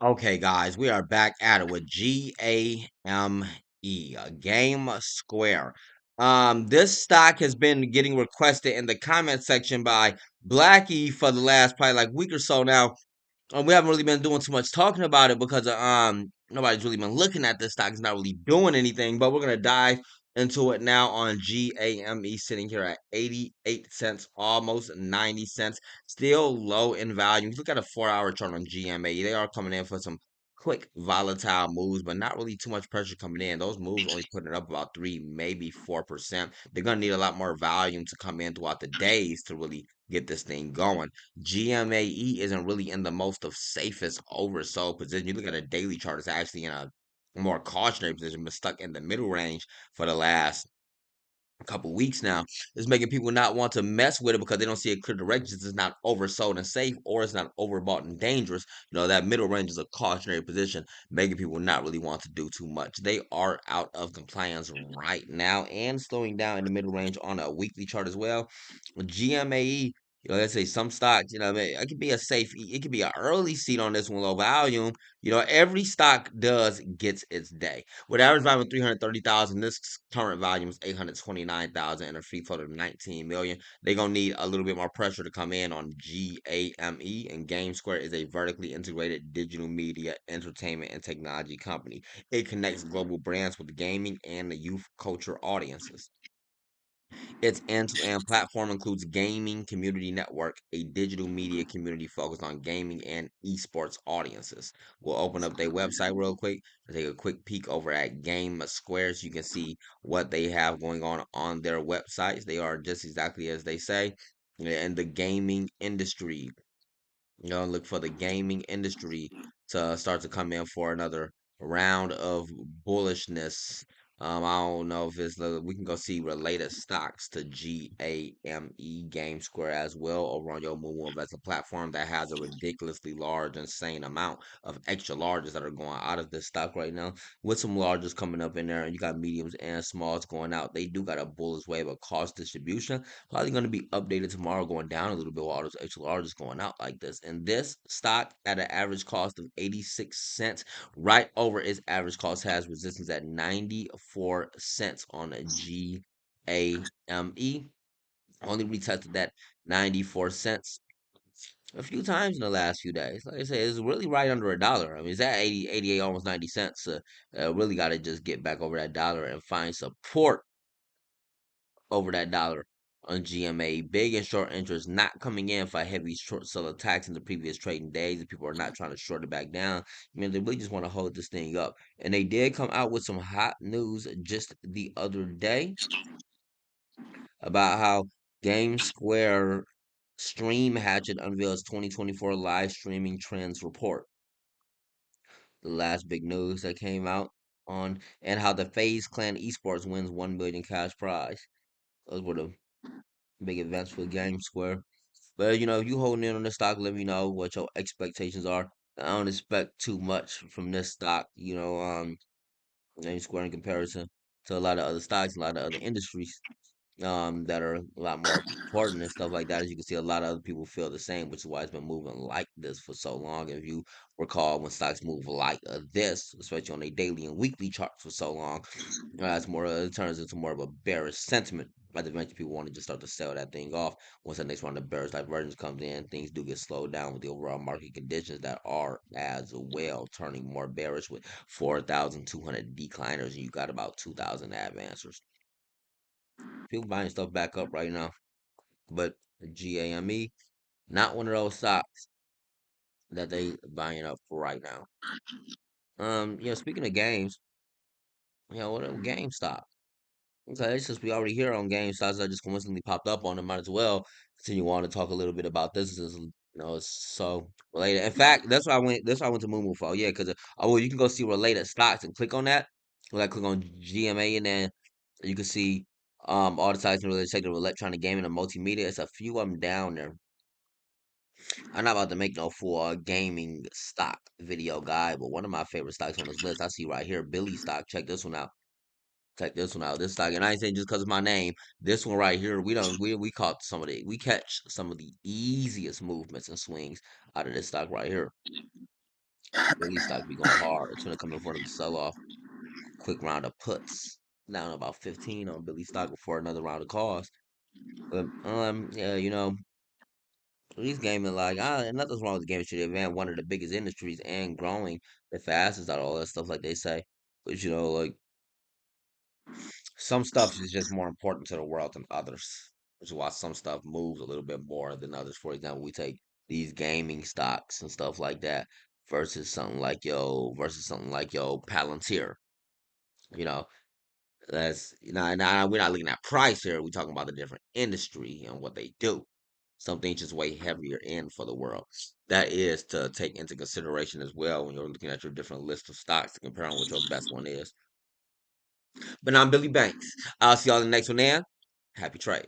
Okay, guys, we are back at it with Game Square. This stock has been getting requested in the comment section by Blackie for the last probably like week or so now. We haven't really been doing too much talking about it because nobody's really been looking at this stock. It's not really doing anything, but we're gonna dive into it now on GAME, sitting here at 88 cents, almost 90 cents, still low in value. If you look at a 4-hour chart on GMA, they are coming in for some quick volatile moves, but not really too much pressure coming in. Those moves only putting it up about 3, maybe 4%. They're gonna need a lot more volume to come in throughout the days to really get this thing going. GMAE isn't really in the most of safest oversold position. You look at a daily chart, it's actually in a more cautionary position, but stuck in the middle range for the last couple weeks now. It's making people not want to mess with it because they don't see a clear direction. It's not oversold and safe, or it's not overbought and dangerous. That middle range is a cautionary position, making people not really want to do too much. They are out of compliance right now and slowing down in the middle range on a weekly chart as well. GMAE, let's say some stocks, it could be a safe, it could be an early seat on this one, low volume. Every stock gets its day. With average volume of 330,000, this current volume is 829,000 and a free float of 19 million. They're gonna need a little bit more pressure to come in on GAME, and GameSquare is a vertically integrated digital media, entertainment, and technology company. It connects global brands with gaming and the youth culture audiences. Its end-to-end platform includes Gaming Community Network, a digital media community focused on gaming and esports audiences. We'll open up their website real quick and take a quick peek over at Game Square so you can see what they have going on their websites. They are just exactly as they say. In the gaming industry, look for the gaming industry to start to come in for another round of bullishness. I don't know if we can go see related stocks to GAME Square as well over on your Moonwell Investment platform that has a ridiculously large, insane amount of extra larges that are going out of this stock right now, with some larges coming up in there, and you got mediums and smalls going out. They do got a bullish wave of cost distribution. Probably going to be updated tomorrow, going down a little bit while those extra large is going out like this. And this stock at an average cost of 86 cents, right over its average cost, has resistance at 94 cents on a GAME. Only retested that 94 cents a few times in the last few days. Like I said, it's really right under a dollar. I mean, it's at 80, 88, almost 90 cents. Really got to just get back over that dollar and find support over that dollar on GMA. Big and short interest not coming in for heavy short seller attacks in the previous trading days. If people are not trying to short it back down, they really just want to hold this thing up. And they did come out with some hot news just the other day about how Game Square Stream Hatchet unveils 2024 live streaming trends report. The last big news that came out on, and how the FaZe Clan Esports wins 1 million cash prize. Those were the big events for Game Square. But if you holding in on this stock, let me know what your expectations are. I don't expect too much from this stock, Game Square in comparison to a lot of other stocks, a lot of other industries that are a lot more important and stuff like that. As you can see, a lot of other people feel the same, which is why it's been moving like this for so long. If you recall, when stocks move like this, especially on a daily and weekly charts for so long, it turns into more of a bearish sentiment. Like eventually people want to just start to sell that thing off. Once the next round of bearish divergence comes in, things do get slowed down with the overall market conditions that are as well turning more bearish with 4,200 decliners, and you got about 2,000 advancers. People buying stuff back up right now, but GAME, not one of those stocks that they buying up for right now. Speaking of games, what a GameStop. Okay, since we already here on GameStop, I just coincidentally popped up on it. Might as well continue on to talk a little bit about this. It's so related. In fact, that's why I went. That's why I went to Moomoo for. Yeah, because well, you can go see related stocks and click on that. Like click on GMA, and then you can see all the sites in related sector of electronic gaming and multimedia. It's a few of them down there. I'm not about to make no full gaming stock video guide, but one of my favorite stocks on this list, I see right here, Billy stock. Check this one out. Check this one out. This stock, and I ain't saying just because of my name. This one right here, we caught we catch some of the easiest movements and swings out of this stock right here. Billy stock be going hard. It's gonna come in for another sell off. Quick round of puts. Down about 15 on Billy stock before another round of calls. But yeah, these gaming like nothing's wrong with the gaming industry. Man, one of the biggest industries and growing the fastest out of all that stuff, like they say. But like some stuff is just more important to the world than others. Which is why some stuff moves a little bit more than others. For example, we take these gaming stocks and stuff like that versus something like Palantir. You know, that's we're not looking at price here. We're talking about the different industry and what they do. Something just way heavier in for the world. That is to take into consideration as well when you're looking at your different list of stocks to compare on what your best one is. But I'm Billy Banks. I'll see y'all in the next one. Then, happy trade.